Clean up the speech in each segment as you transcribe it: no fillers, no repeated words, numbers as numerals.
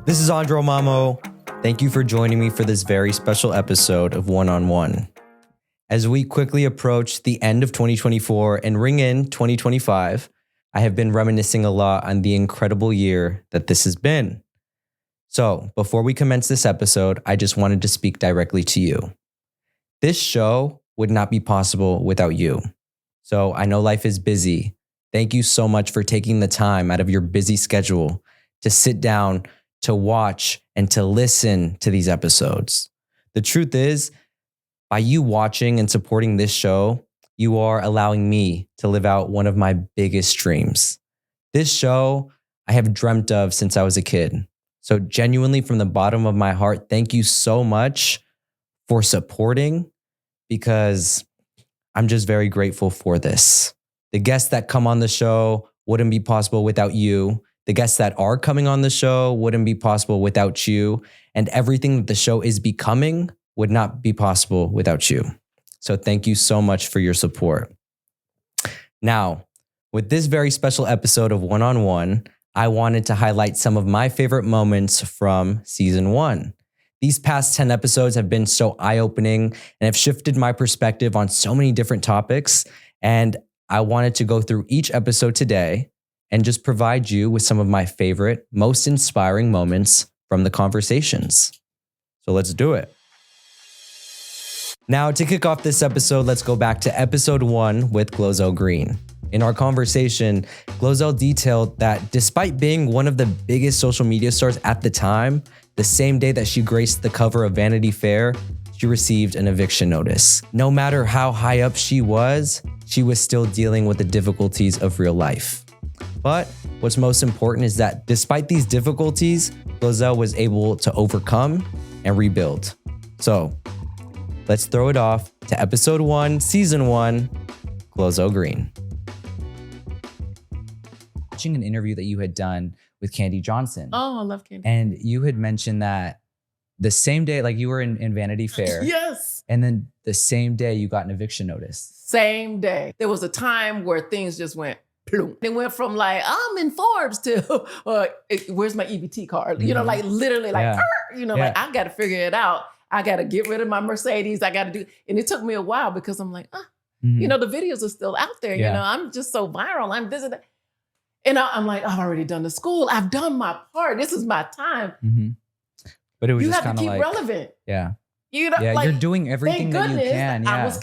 This is Andro Mammo. Thank you for joining me for this very special episode of One on One. As we quickly approach the end of 2024 and ring in 2025, I have been reminiscing a lot on the incredible year that this has been. So before we commence this episode, I just wanted to speak directly to you. This show would not be possible without you. So I know life is busy. Thank you so much for taking the time out of your busy schedule to sit down, to watch, and to listen to these episodes. The truth is, by you watching and supporting this show, you are allowing me to live out one of my biggest dreams. This show I have dreamt of since I was a kid. So genuinely from the bottom of my heart, thank you so much for supporting, because I'm just very grateful for this. The guests that come on the show wouldn't be possible without you. The guests that are coming on the show wouldn't be possible without you. And everything that the show is becoming would not be possible without you. So thank you so much for your support. Now, with this very special episode of One on One, I wanted to highlight some of my favorite moments from season 1. These past 10 episodes have been so eye-opening and have shifted my perspective on so many different topics. And I wanted to go through each episode today and just provide you with some of my favorite, most inspiring moments from the conversations. So let's do it. Now, to kick off this episode, let's go back to episode 1 with GloZell Green. In our conversation, GloZell detailed that despite being one of the biggest social media stars at the time, the same day that she graced the cover of Vanity Fair, she received an eviction notice. No matter how high up she was still dealing with the difficulties of real life. But what's most important is that despite these difficulties, GloZell was able to overcome and rebuild. So let's throw it off to episode 1, season 1, GloZell Green. Watching an interview that you had done with Candy Johnson. Oh, I love Candy. And you had mentioned that the same day, like you were in Vanity Fair. Yes. And then the same day you got an eviction notice. Same day. There was a time where things just went plum. It went from like, I'm in Forbes to, where's my EBT card? You know, like literally like, like I got to figure it out. I got to get rid of my Mercedes. I got to do, and it took me a while because I'm like, you know, the videos are still out there. You know, I'm just so viral. I'm this and that. And I'm like, I've already done the school. I've done my part. This is my time. Mm-hmm. But it was you just have to keep relevant. Yeah. You know, yeah, like, you're doing everything that you can. Yeah. I was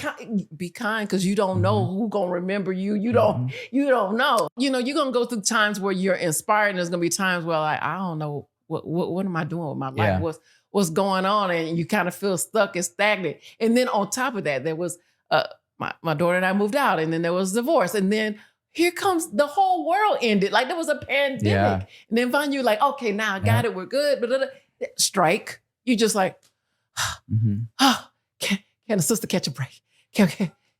be kind because you don't know who's gonna remember you. You don't know. You know, you're gonna go through times where you're inspired, and there's gonna be times where like, I don't know what am I doing with my life? What's going on? And you kind of feel stuck and stagnant. And then on top of that, there was my daughter and I moved out, and then there was divorce, and then here comes the whole world ended. Like there was a pandemic, and then finally you're like, okay, now I got it, we're good. But strike, you just like. Can a sister catch a break? Can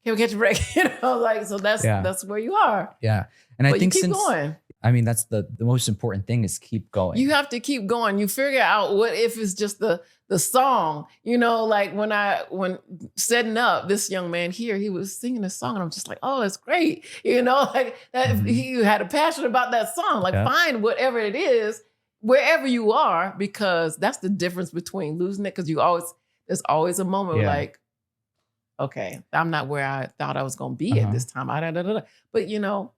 we catch a break? You know, like, so that's where you are. Yeah. And I think you keep going. I mean, that's the most important thing is keep going. You have to keep going. You figure out what if it's just the song, you know, like when setting up this young man here, he was singing a song and I'm just like, oh, that's great. You know, like that he had a passion about that song. Like find whatever it is, wherever you are, because that's the difference between losing it. Because there's always a moment like, okay, I'm not where I thought I was going to be at this time. But you know,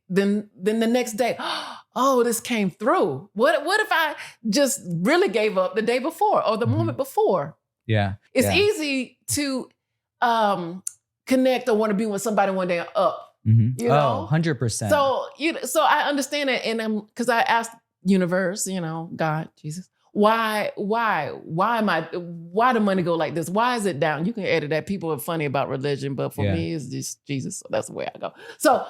then the next day, oh, this came through. What if I just really gave up the day before or the moment before? Yeah, it's easy to connect or want to be with somebody one day up. You know, 100%. So I understand it, and because I asked universe, you know, God, Jesus, why the money go like this? Why is it down? You can edit that. People are funny about religion, but for me, it's just Jesus. So that's the way I go. So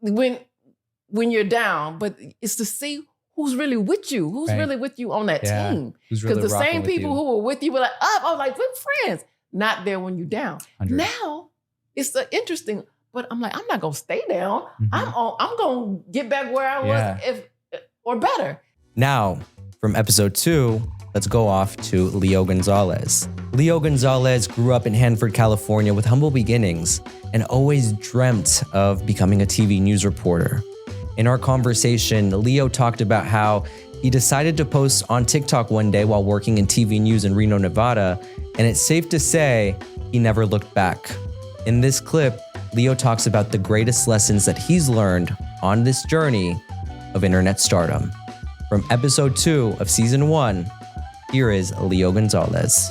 when you're down, but it's to see who's really with you, who's really with you on that team. Because really the same people who were with you were like, oh, like we're friends. Not there when you're down. 100. Now it's interesting, but I'm like, I'm not gonna stay down. I'm gonna get back where I was or better. Now, from episode 2, let's go off to Leo Gonzalez. Leo Gonzalez grew up in Hanford, California with humble beginnings and always dreamt of becoming a TV news reporter. In our conversation, Leo talked about how He decided to post on TikTok one day while working in TV news in Reno, Nevada, and it's safe to say he never looked back. In this clip, Leo talks about the greatest lessons that he's learned on this journey of internet stardom. From episode 2 of season 1, here is Leo Gonzalez.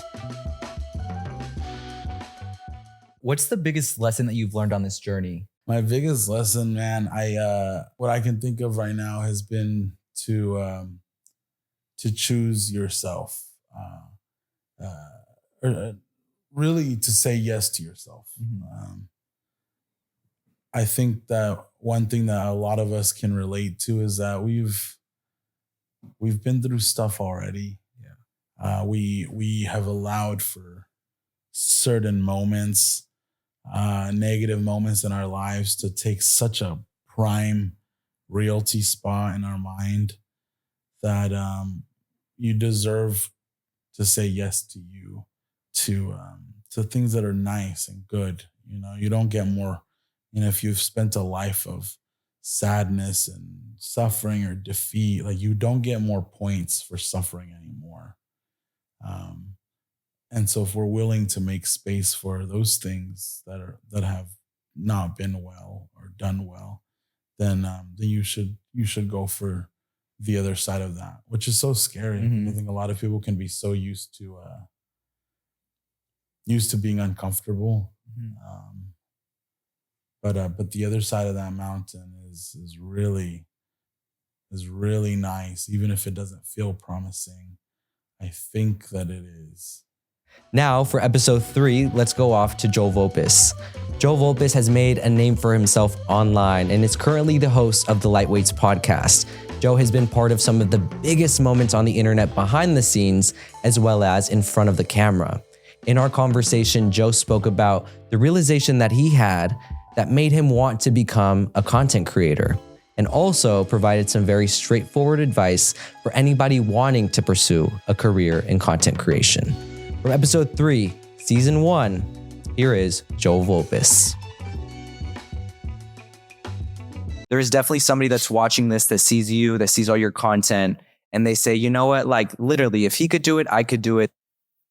What's the biggest lesson that you've learned on this journey? My biggest lesson, man, what I can think of right now has been to choose yourself, or really to say yes to yourself. Mm-hmm. I think that one thing that a lot of us can relate to is that we've been through stuff already. Yeah, we have allowed for certain moments, negative moments in our lives to take such a prime realty spot in our mind that you deserve to say yes to you, to things that are nice and good. You know, you don't get more, if you've spent a life of sadness and suffering or defeat, like you don't get more points for suffering anymore. And so if we're willing to make space for those things that have not been well or done well, then you should go for the other side of that, which is so scary. Mm-hmm. I think a lot of people can be so used to being uncomfortable. Mm-hmm. But the other side of that mountain is really nice, even if it doesn't feel promising. I think that it is. Now, for episode 3, let's go off to Joe Vulpis. Joe Vulpis has made a name for himself online and is currently the host of the Lightweights podcast. Joe has been part of some of the biggest moments on the internet behind the scenes, as well as in front of the camera. In our conversation, Joe spoke about the realization that he had that made him want to become a content creator, and also provided some very straightforward advice for anybody wanting to pursue a career in content creation. From episode 3, season 1, here is Joe Vulpis. There is definitely somebody that's watching this that sees you, that sees all your content, and they say, you know what, like literally, if he could do it, I could do it.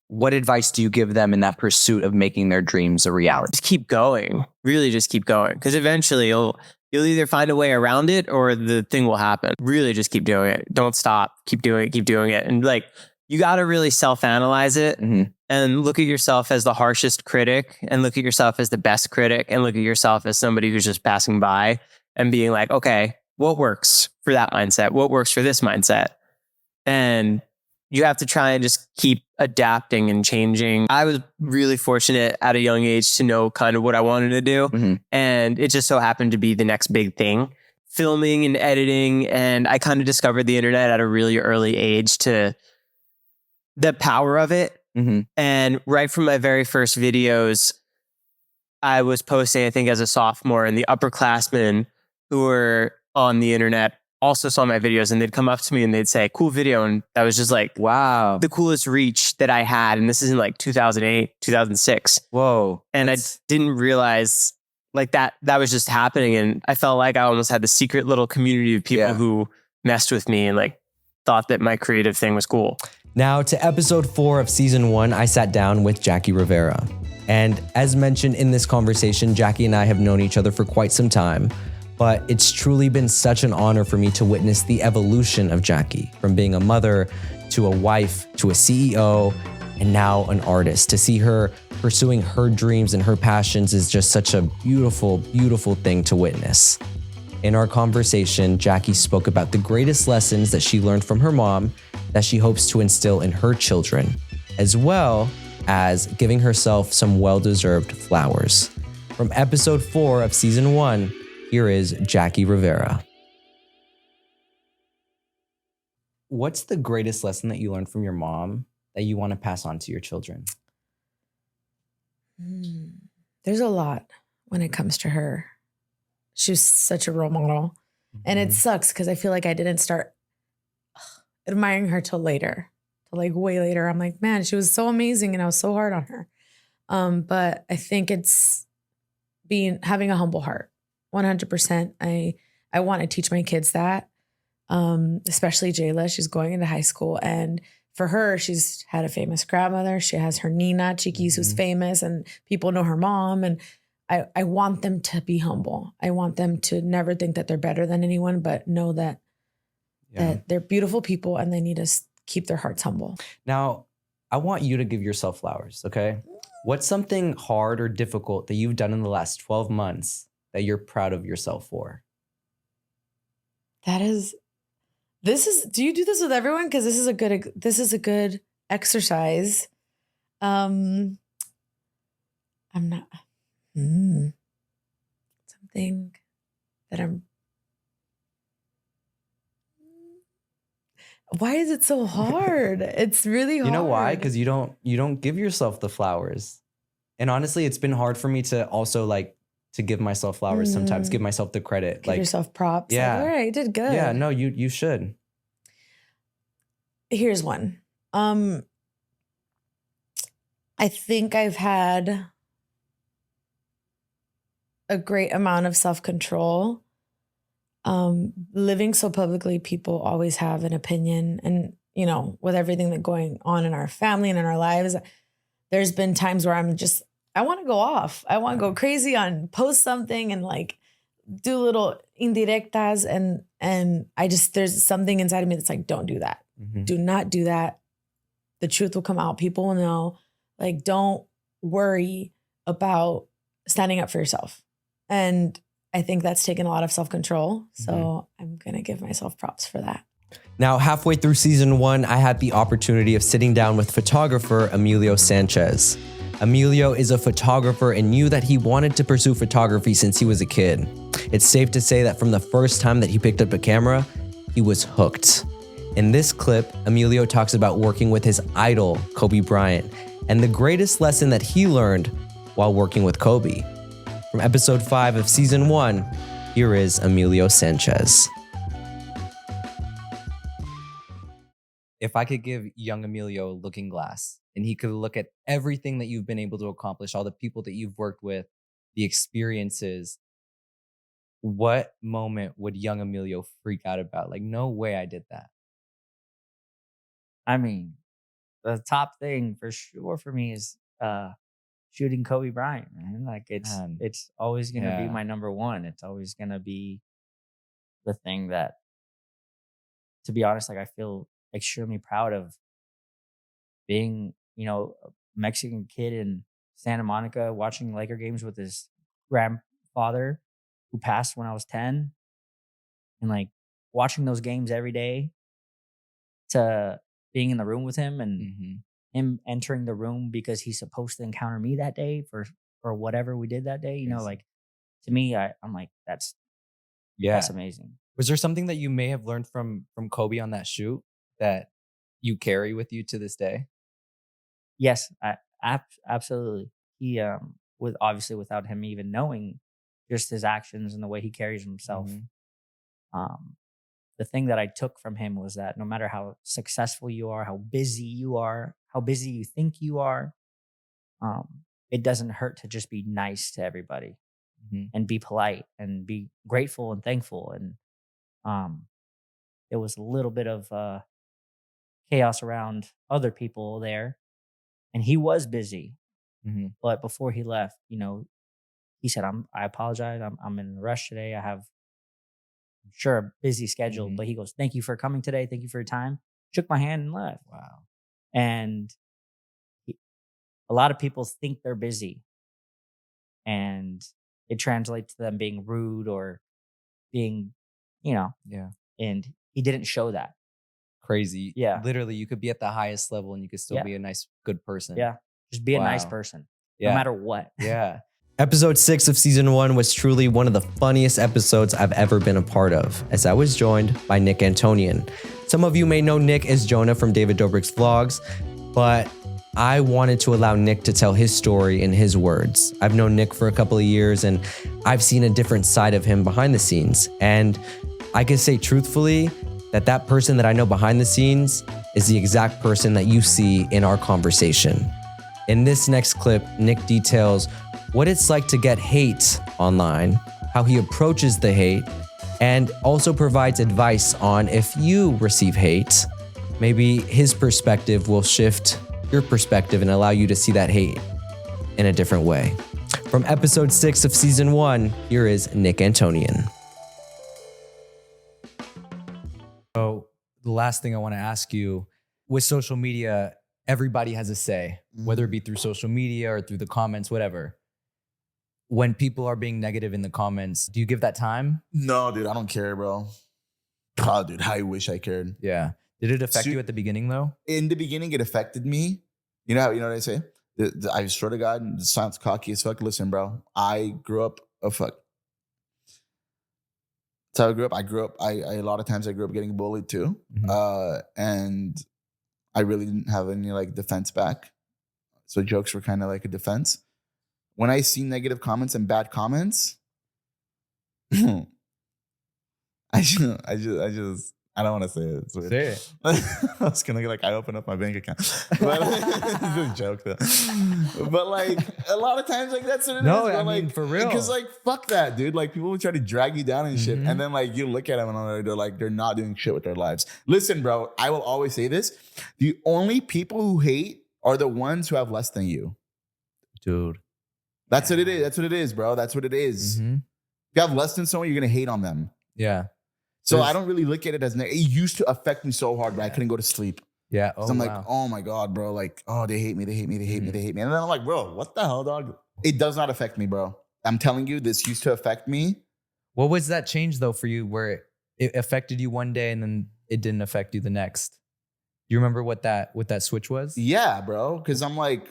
What advice do you give them in that pursuit of making their dreams a reality? Just keep going. Really just keep going. Because eventually you'll either find a way around it or the thing will happen. Really just keep doing it. Don't stop. Keep doing it. And like, you got to really self-analyze it and look at yourself as the harshest critic and look at yourself as the best critic and look at yourself as somebody who's just passing by and being like, okay, what works for that mindset? What works for this mindset? And you have to try and just keep adapting and changing. I was really fortunate at a young age to know kind of what I wanted to do. Mm-hmm. And it just so happened to be the next big thing, filming and editing. And I kind of discovered the internet at a really early age to the power of it. Mm-hmm. And right from my very first videos, I was posting, I think as a sophomore, and the upperclassmen who were on the internet also saw my videos and they'd come up to me and they'd say, cool video. And that was just like, wow, the coolest reach that I had. And this is in like 2008, 2006. Whoa. And I didn't realize like that was just happening. And I felt like I almost had the secret little community of people who messed with me and like thought that my creative thing was cool. Now to episode 4 of season 1, I sat down with Jacqie Rivera. And as mentioned in this conversation, Jacqie and I have known each other for quite some time. But it's truly been such an honor for me to witness the evolution of Jacqie, from being a mother to a wife to a CEO and now an artist. To see her pursuing her dreams and her passions is just such a beautiful, beautiful thing to witness. In our conversation, Jacqie spoke about the greatest lessons that she learned from her mom that she hopes to instill in her children, as well as giving herself some well-deserved flowers. From episode 4 of season 1, here is Jacqie Rivera. What's the greatest lesson that you learned from your mom that you want to pass on to your children? There's a lot when it comes to her. She was such a role model. And it sucks because I feel like I didn't start admiring her till later, till like way later. I'm like, man, she was so amazing and I was so hard on her. But I think it's having a humble heart. 100%. I want to teach my kids that. especially Jayla. She's going into high school, and for her, she's had a famous grandmother. She has her Nina Chiquis, who's famous, and people know her mom. And I want them to be humble. I want them to never think that they're better than anyone, but know that that they're beautiful people and they need to keep their hearts humble. Now, I want you to give yourself flowers, okay? What's something hard or difficult that you've done in the last 12 months that you're proud of yourself for? Do you do this with everyone? Because this is a good exercise. I'm not something that I'm. Why is it so hard? It's really hard. You know why? Because you don't give yourself the flowers. And honestly, it's been hard for me to also like to give myself flowers sometimes, give myself the credit. Give yourself props. Yeah. Like, all right, you did good. Yeah, no, you should. Here's one. I think I've had a great amount of self-control. Living so publicly, people always have an opinion. And, you know, with everything that's going on in our family and in our lives, there's been times where I want to go off. I want to go crazy on post something and like do little indirectas. And there's something inside of me that's like, don't do that. Mm-hmm. Do not do that. The truth will come out. People will know. Like, don't worry about standing up for yourself. And I think that's taken a lot of self-control. So I'm going to give myself props for that. Now, halfway through season 1, I had the opportunity of sitting down with photographer Emilio Sanchez. Emilio is a photographer and knew that he wanted to pursue photography since he was a kid. It's safe to say that from the first time that he picked up a camera, he was hooked. In this clip, Emilio talks about working with his idol, Kobe Bryant, and the greatest lesson that he learned while working with Kobe. From episode 5 of season 1, here is Emilio Sanchez. If I could give young Emilio a looking glass and he could look at everything that you've been able to accomplish, all the people that you've worked with, the experiences, what moment would young Emilio freak out about? Like, no way I did that. I mean, the top thing for sure for me is shooting Kobe Bryant, man. Like it's always gonna be my number one. It's always gonna be the thing that, to be honest, like I feel extremely proud of being, you know, a Mexican kid in Santa Monica watching Laker games with his grandfather who passed when I was 10, and like watching those games every day, to being in the room with him and him entering the room because he's supposed to encounter me that day for whatever we did that day. You know, like to me, I'm like, that's amazing. Was there something that you may have learned from Kobe on that shoot that you carry with you to this day? Yes, absolutely. He, without him even knowing, just his actions and the way he carries himself. The thing that I took from him was that no matter how successful you are, how busy you think you are, it doesn't hurt to just be nice to everybody and be polite and be grateful and thankful. And it was a little bit of chaos around other people there, and he was busy. But before he left, you know, he said, I apologize. I'm in a rush today. I have, I'm sure, a busy schedule. But he goes, thank you for coming today. Thank you for your time. Shook my hand and left. Wow. And a lot of people think they're busy, and it translates to them being rude or being, you know. Yeah. And he didn't show that. Crazy. Yeah. Literally, you could be at the highest level and you could still be a nice, good person. Yeah. Just be a nice person, no matter what. Yeah. Episode 6 of season 1 was truly one of the funniest episodes I've ever been a part of, as I was joined by Nick Antonyan. Some of you may know Nick as Jonah from David Dobrik's vlogs, but I wanted to allow Nick to tell his story in his words. I've known Nick for a couple of years and I've seen a different side of him behind the scenes. And I can say truthfully that person that I know behind the scenes is the exact person that you see in our conversation. In this next clip, Nick details what it's like to get hate online, how he approaches the hate, and also provides advice on if you receive hate, maybe his perspective will shift your perspective and allow you to see that hate in a different way. From episode 6 of season 1, here is Nick Antonyan. So the last thing I want to ask you, with social media, everybody has a say, whether it be through social media or through the comments, whatever. When people are being negative in the comments, do you give that time? No, dude, I don't care, bro. Oh, dude, I wish I cared. Yeah. Did it affect you at the beginning though? In the beginning, it affected me. You know what I say? I swear to God, it sounds cocky as fuck. Listen, bro, I grew up a fuck. That's how I grew up. A lot of times I grew up getting bullied too. And I really didn't have any like defense back. So jokes were kind of like a defense. When I see negative comments and bad comments, I don't want to say it. It's weird. Say it. I was gonna I open up my bank account, but it's a joke though. But like a lot of times, like that's what it is. No, But, I like, mean, for real. Because like fuck that, dude. Like people will try to drag you down and shit, and then like you look at them and they're not doing shit with their lives. Listen, bro, I will always say this: the only people who hate are the ones who have less than you, dude. That's what it is. That's what it is, bro. That's what it is. If you have less than someone, you're gonna hate on them. Yeah. So I don't really look at it as it used to affect me so hard, but I couldn't go to sleep. Yeah. So I'm like, oh my God, bro. Like, oh, they hate me. They hate me. They hate me. They hate me. And then I'm like, bro, what the hell, dog? It does not affect me, bro. I'm telling you, this used to affect me. What was that change though for you where it affected you one day and then it didn't affect you the next? Do you remember what that switch was? Yeah, bro. Because I'm like,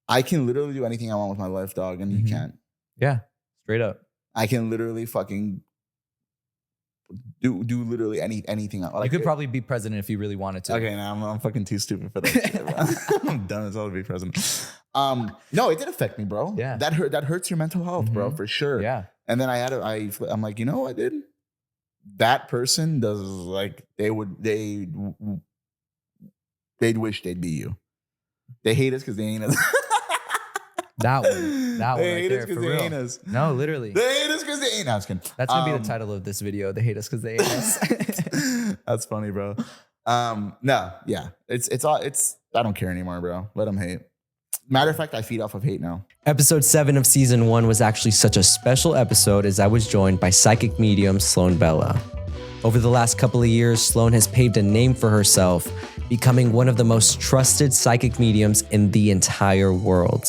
I can literally do anything I want with my life, dog, and you can't. Yeah. Straight up. I can literally fucking do literally anything. Like, you could probably be president if you really wanted to. Okay, now I'm fucking too stupid for that shit, bro. I'm done as hell to be president. No, it did affect me, bro. Yeah. That hurts your mental health, bro, for sure. Yeah. And then I'm like, you know what, dude? That person does like they'd wish they'd be you. They hate us because they ain't us. That one They right hate there, us because for they real. ain't us. No, literally. They hate us because they ain't us. That's gonna be the title of this video. They hate us because they hate us. That's funny, bro. No, yeah. It's I don't care anymore, bro. Let them hate. Matter of fact, I feed off of hate now. Episode 7 of season 1 was actually such a special episode as I was joined by psychic medium Sloan Bella. Over the last couple of years, Sloan has paved a name for herself, becoming one of the most trusted psychic mediums in the entire world.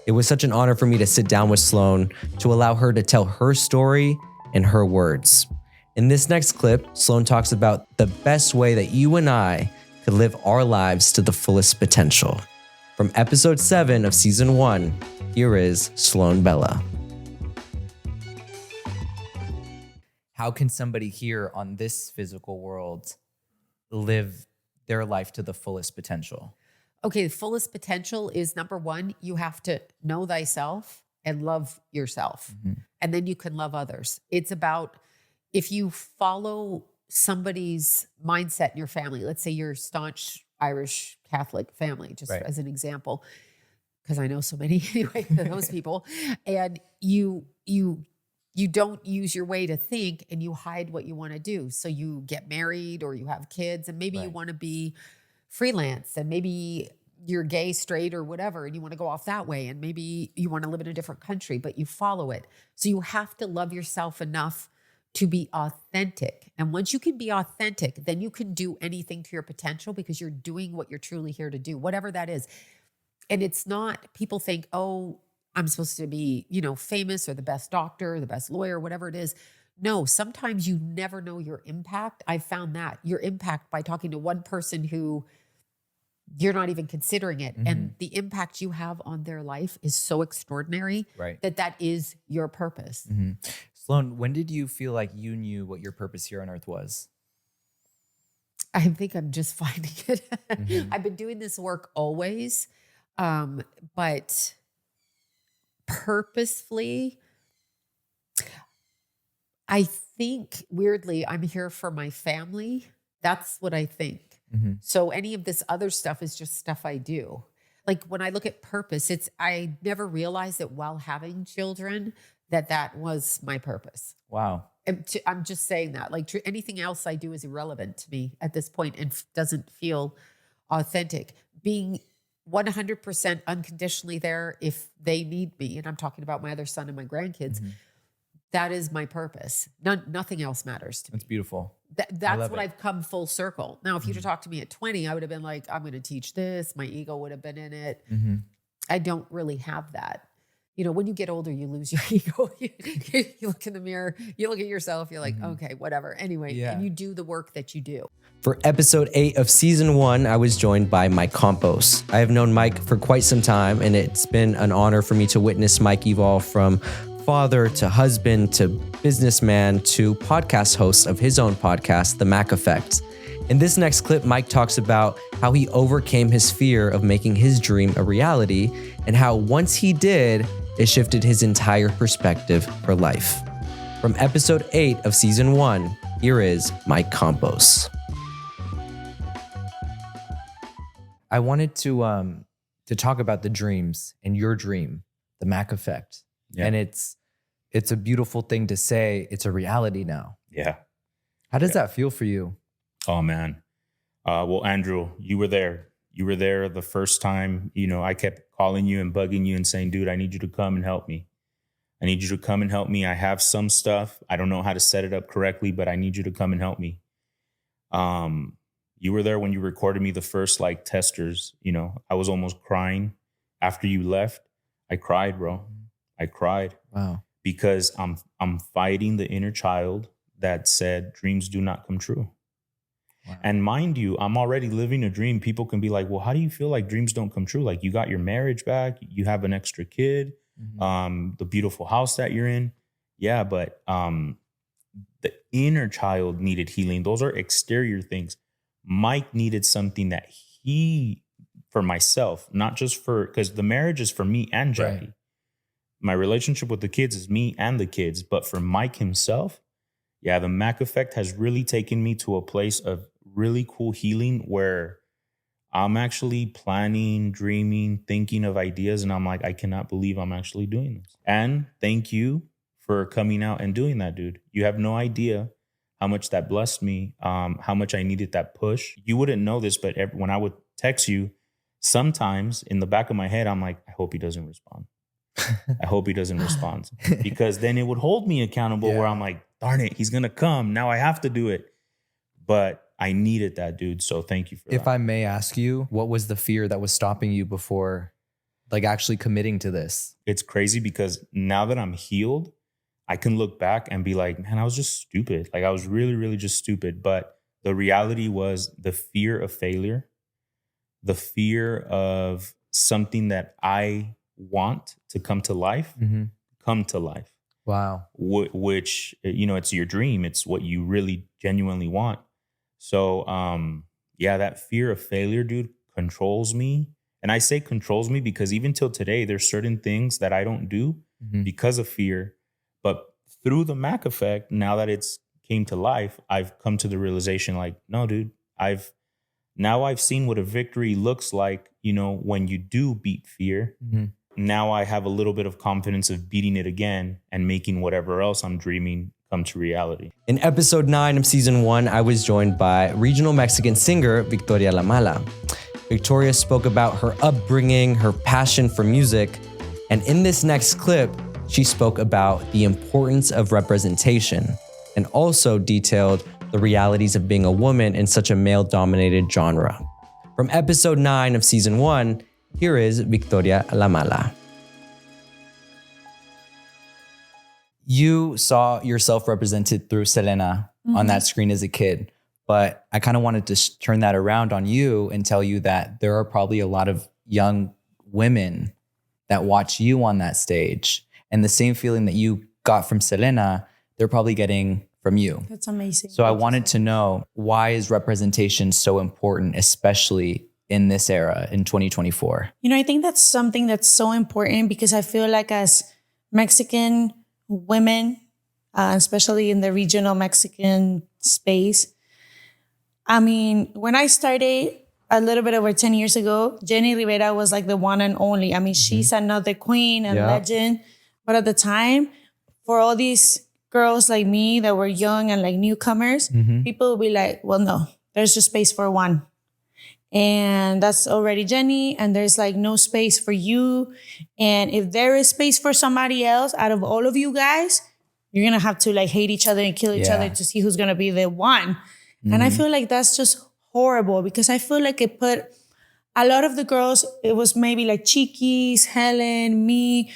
It was such an honor for me to sit down with Sloan to allow her to tell her story in her words. In this next clip, Sloan talks about the best way that you and I could live our lives to the fullest potential. From episode 7 of season 1, here is Sloan Bella. How can somebody here on this physical world live their life to the fullest potential? Okay, the fullest potential is number one, you have to know thyself and love yourself. And then you can love others. It's about if you follow somebody's mindset in your family, let's say you're staunch Irish Catholic family, just as an example, because I know so many anyway, those people, and you don't use your way to think and you hide what you want to do. So you get married or you have kids and maybe you want to be freelance and maybe you're gay, straight, or whatever, and you want to go off that way. And maybe you want to live in a different country, but you follow it. So you have to love yourself enough to be authentic. And once you can be authentic, then you can do anything to your potential because you're doing what you're truly here to do, whatever that is. And it's not, people think, oh, I'm supposed to be, famous or the best doctor, the best lawyer, whatever it is. No, sometimes you never know your impact. I found that your impact by talking to one person who you're not even considering it. And the impact you have on their life is so extraordinary that is your purpose. Sloan, when did you feel like you knew what your purpose here on earth was? I think I'm just finding it. I've been doing this work always, but purposefully, I think weirdly, I'm here for my family. That's what I think. So any of this other stuff is just stuff I do. Like when I look at purpose, I never realized that while having children, that was my purpose. Wow. I'm just saying that. Like anything else I do is irrelevant to me at this point and doesn't feel authentic. Being 100% unconditionally there if they need me, and I'm talking about my other son and my grandkids, that is my purpose. Nothing else matters to me. That's beautiful. That's what I've come full circle. Now, if you'd have talked to me at 20, I would have been like, I'm going to teach this. My ego would have been in it. I don't really have that. You know, when you get older, you lose your ego. You look in the mirror, you look at yourself, you're like, okay, whatever. Anyway, and you do the work that you do. For episode 8 of season 1, I was joined by Mike Campos. I have known Mike for quite some time, and it's been an honor for me to witness Mike evolve from father to husband to businessman to podcast host of his own podcast, The Mac Effect. In this next clip, Mike talks about how he overcame his fear of making his dream a reality and how once he did, it shifted his entire perspective for life. From episode 8 of season 1, here is Mike Campos. I wanted to talk about the dreams and your dream, the Mac Effect. Yeah. And it's a beautiful thing to say. It's a reality now. Yeah. How does that feel for you? Oh, man. Well, Andrew, you were there. You were there the first time. You know, I kept calling you and bugging you and saying, dude, I need you to come and help me. I need you to come and help me. I have some stuff. I don't know how to set it up correctly, but I need you to come and help me. You were there when you recorded me the first like testers. You know, I was almost crying after you left. I cried, bro. I cried. Wow. Because I'm fighting the inner child that said dreams do not come true. Wow. And mind you, I'm already living a dream. People can be like, well, how do you feel like dreams don't come true? Like you got your marriage back, you have an extra kid, the beautiful house that you're in. Yeah, but the inner child needed healing. Those are exterior things. Mike needed something that for myself, not just because the marriage is for me and Jacqie. Right. My relationship with the kids is me and the kids. But for Mike himself, yeah, the Mac Effect has really taken me to a place of really cool healing where I'm actually planning, dreaming, thinking of ideas. And I'm like, I cannot believe I'm actually doing this. And thank you for coming out and doing that, dude. You have no idea how much that blessed me, how much I needed that push. You wouldn't know this, but when I would text you, sometimes in the back of my head, I'm like, I hope he doesn't respond. I hope he doesn't respond. Because then it would hold me accountable where I'm like, darn it, he's going to come. Now I have to do it. But I needed that, dude. So thank you for that. If I may ask you, what was the fear that was stopping you before like actually committing to this? It's crazy because now that I'm healed, I can look back and be like, man, I was just stupid. Like I was really, really just stupid. But the reality was the fear of failure, the fear of something that I want to come to life, come to life. Wow. Which, you know, it's your dream. It's what you really genuinely want. So, yeah, that fear of failure, dude, controls me. And I say controls me because even till today, there's certain things that I don't do because of fear. But through the Mac Effect, now that it's came to life, I've come to the realization like, no, dude, I've seen what a victory looks like, you know, when you do beat fear. Now I have a little bit of confidence of beating it again and making whatever else I'm dreaming come to reality. In episode 9 of season 1, I was joined by regional Mexican singer Victoria La Mala. Victoria spoke about her upbringing, her passion for music, and in this next clip, she spoke about the importance of representation and also detailed the realities of being a woman in such a male-dominated genre. From episode 9 of season 1, here is Victoria La Mala. You saw yourself represented through Selena on that screen as a kid, but I kind of wanted to turn that around on you and tell you that there are probably a lot of young women that watch you on that stage, and the same feeling that you got from Selena, they're probably getting from you. That's amazing. So I wanted to know, why is representation so important, especially in this era in 2024? You know, I think that's something that's so important because I feel like as Mexican women, especially in the regional Mexican space, I mean, when I started a little bit over 10 years ago, Jenny Rivera was like the one and only. I mean, she's another queen and legend. But at the time, for all these girls like me that were young and like newcomers, people will be like, well, no, there's just space for one. And that's already Jenny. And there's like no space for you. And if there is space for somebody else out of all of you guys, you're going to have to like hate each other and kill each other to see who's going to be the one. And I feel like that's just horrible because I feel like it put a lot of the girls, it was maybe like Chiquis, Helen, me.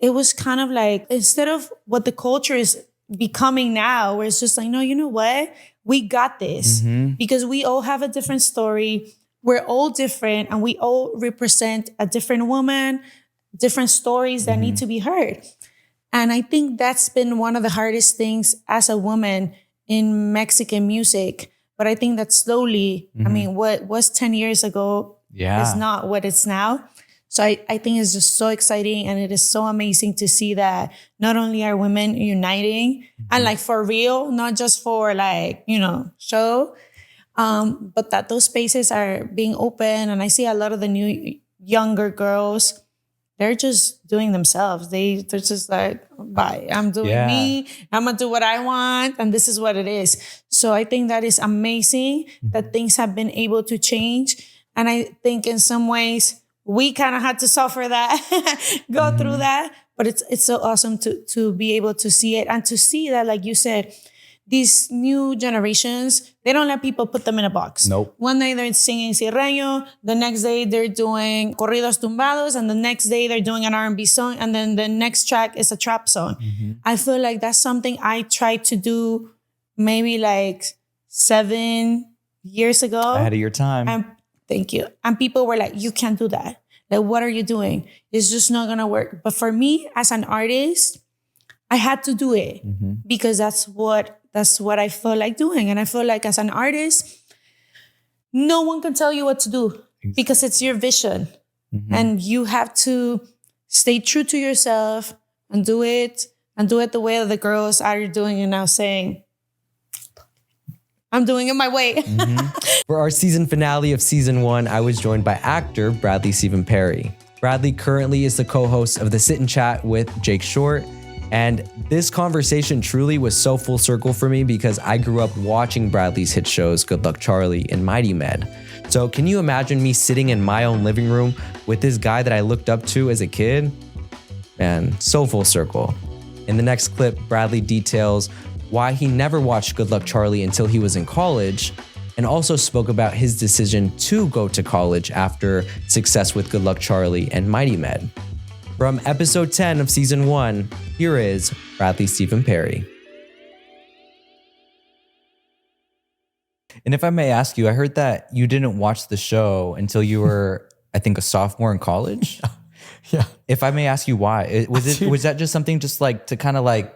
It was kind of like, instead of what the culture is becoming now, where it's just like, no, you know what? We got this because we all have a different story. We're all different and we all represent a different woman, different stories that need to be heard. And I think that's been one of the hardest things as a woman in Mexican music. But I think that slowly, I mean, what was 10 years ago is not what it's now. So I think it's just so exciting and it is so amazing to see that not only are women uniting and like for real, not just for like, you know, show, but that those spaces are being open. And I see a lot of the new younger girls, they're just doing themselves. They're just like, bye, I'm doing me. I'm going to do what I want. And this is what it is. So I think that is amazing that things have been able to change. And I think in some ways, we kind of had to suffer that, go through that. But it's so awesome to be able to see it and to see that, like you said, these new generations, they don't let people put them in a box. Nope. One day they're singing Sirreño, the next day they're doing corridos tumbados, and the next day they're doing an R&B song, and then the next track is a trap song. I feel like that's something I tried to do maybe like 7 years ago. Ahead of your time. And thank you. And people were like, you can't do that. Like, what are you doing? It's just not going to work. But for me as an artist, I had to do it because that's what I feel like doing. And I feel like as an artist, no one can tell you what to do because it's your vision. And you have to stay true to yourself and do it the way that the girls are doing it now, saying, I'm doing it my way. For our season finale of season 1, I was joined by actor Bradley Stephen Perry. Bradley currently is the co-host of the Sit and Chat with Jake Short. And this conversation truly was so full circle for me because I grew up watching Bradley's hit shows Good Luck Charlie and Mighty Med. So can you imagine me sitting in my own living room with this guy that I looked up to as a kid? Man, so full circle. In the next clip, Bradley details why he never watched Good Luck Charlie until he was in college, and also spoke about his decision to go to college after success with Good Luck Charlie and Mighty Med. From episode 10 of season 1, here is Bradley Stephen Perry. And if I may ask you, I heard that you didn't watch the show until you were, I think, a sophomore in college. Yeah. If I may ask you why, was that just something just like to kind of like,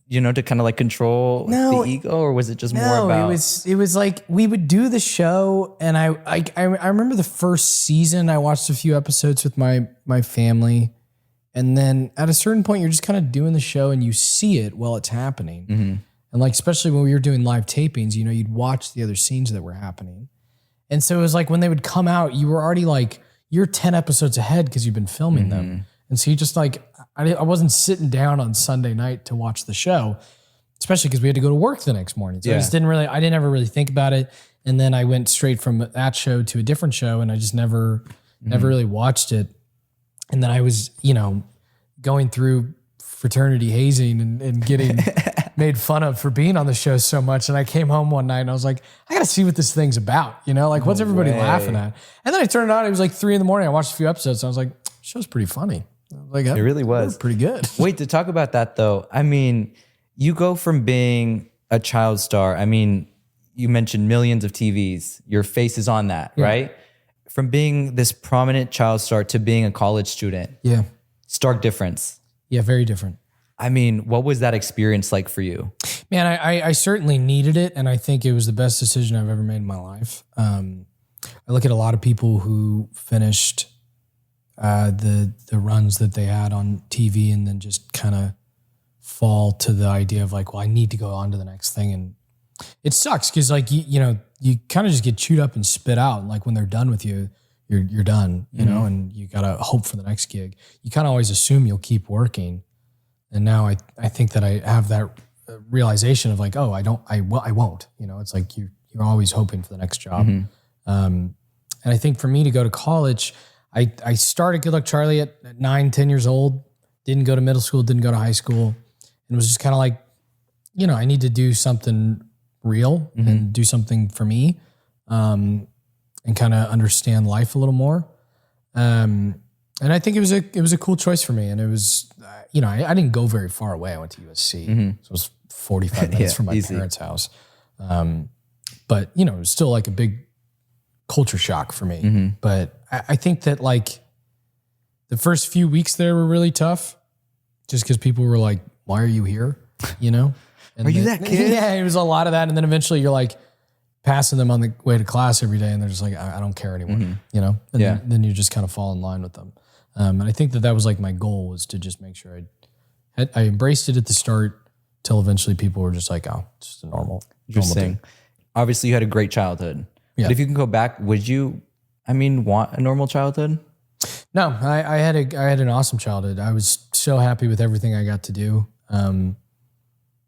you know, to kind of like control the ego, or was it just more about? It was like we would do the show, and I remember the first season. I watched a few episodes with my family, and then at a certain point, you're just kind of doing the show, and you see it while it's happening. And like especially when we were doing live tapings, you know, you'd watch the other scenes that were happening, and so it was like when they would come out, you were already like you're 10 episodes ahead because you've been filming them. And so you just like, I wasn't sitting down on Sunday night to watch the show, especially because we had to go to work the next morning. So I didn't ever really think about it. And then I went straight from that show to a different show, and I just never really watched it. And then I was, you know, going through fraternity hazing and getting made fun of for being on the show so much. And I came home one night and I was like, I got to see what this thing's about. You know, like what's everybody laughing at? And then I turned it on. It was like 3 a.m. I watched a few episodes. And I was like, show's pretty funny. Like, it really was pretty good. Wait, to talk about that though, I mean, you go from being a child star. I mean, you mentioned millions of TVs. Your face is on that, right? From being this prominent child star to being a college student. Yeah. Stark difference. Yeah, very different. I mean, what was that experience like for you? Man, I certainly needed it. And I think it was the best decision I've ever made in my life. I look at a lot of people who finished the runs that they had on TV and then just kind of fall to the idea of like, well, I need to go on to the next thing. And it sucks because like, you know, you kind of just get chewed up and spit out. Like when they're done with you, you're done, you know, and you got to hope for the next gig. You kind of always assume you'll keep working. And now I think that I have that realization of like, oh, I won't, you know, it's like you're always hoping for the next job. And I think for me to go to college, I started Good Luck Charlie at 9, 10 years old, didn't go to middle school, didn't go to high school. And was just kind of like, you know, I need to do something real and do something for me, and kind of understand life a little more. And I think it was a cool choice for me. And it was, you know, I didn't go very far away. I went to USC. So it was 45 minutes from my parents' house. But, you know, it was still like a big culture shock for me. But I think that like the first few weeks there were really tough just because people were like, why are you here? You know? And are you that kid? Yeah, it was a lot of that. And then eventually you're like passing them on the way to class every day and they're just like, I don't care anymore, you know? And then you just kind of fall in line with them. And I think that was like my goal, was to just make sure I embraced it at the start till eventually people were just like, oh, it's just a normal thing. Obviously you had a great childhood. Yeah. But if you can go back, would you, want a normal childhood? No, I had an awesome childhood. I was so happy with everything I got to do.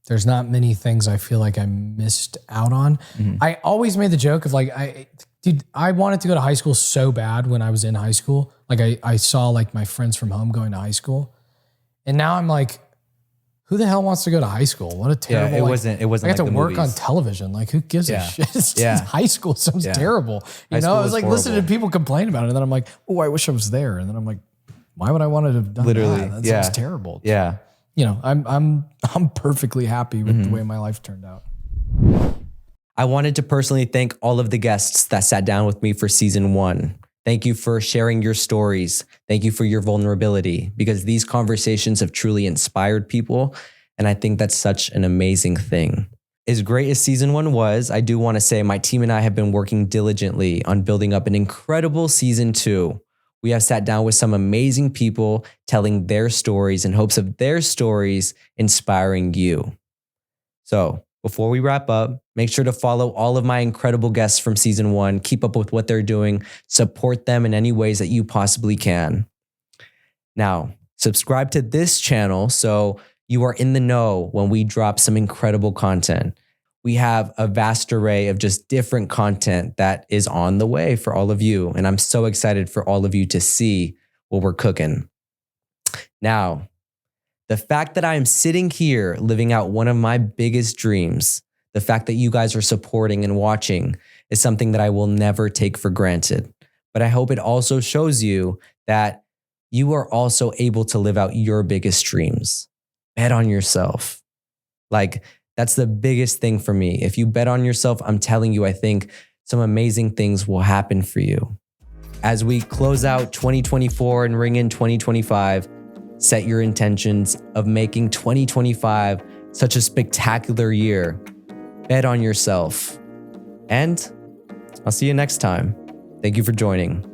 There's not many things I feel like I missed out on. I always made the joke of like, I wanted to go to high school so bad when I was in high school. Like I saw like my friends from home going to high school. And now I'm like, who the hell wants to go to high school? What a terrible. It wasn't I got like to the work movies. on television. Like who gives a shit? High school sounds terrible. You High know, school I was was like listening to people complain about it. And then I'm like, oh, I wish I was there. And then I'm like, why would I want to have done that? That sounds terrible. Yeah. You know, I'm perfectly happy with the way my life turned out. I wanted to personally thank all of the guests that sat down with me for season 1. Thank you for sharing your stories. Thank you for your vulnerability, because these conversations have truly inspired people. And I think that's such an amazing thing. As great as season 1 was, I do want to say my team and I have been working diligently on building up an incredible season 2. We have sat down with some amazing people telling their stories in hopes of their stories inspiring you. So before we wrap up, make sure to follow all of my incredible guests from season 1. Keep up with what they're doing. Support them in any ways that you possibly can. Now, subscribe to this channel so you are in the know when we drop some incredible content. We have a vast array of just different content that is on the way for all of you. And I'm so excited for all of you to see what we're cooking. Now, the fact that I am sitting here living out one of my biggest dreams, the fact that you guys are supporting and watching, is something that I will never take for granted. But I hope it also shows you that you are also able to live out your biggest dreams. Bet on yourself. Like, that's the biggest thing for me. If you bet on yourself, I'm telling you, I think some amazing things will happen for you. As we close out 2024 and ring in 2025, set your intentions of making 2025 such a spectacular year. Bet on yourself. And I'll see you next time. Thank you for joining.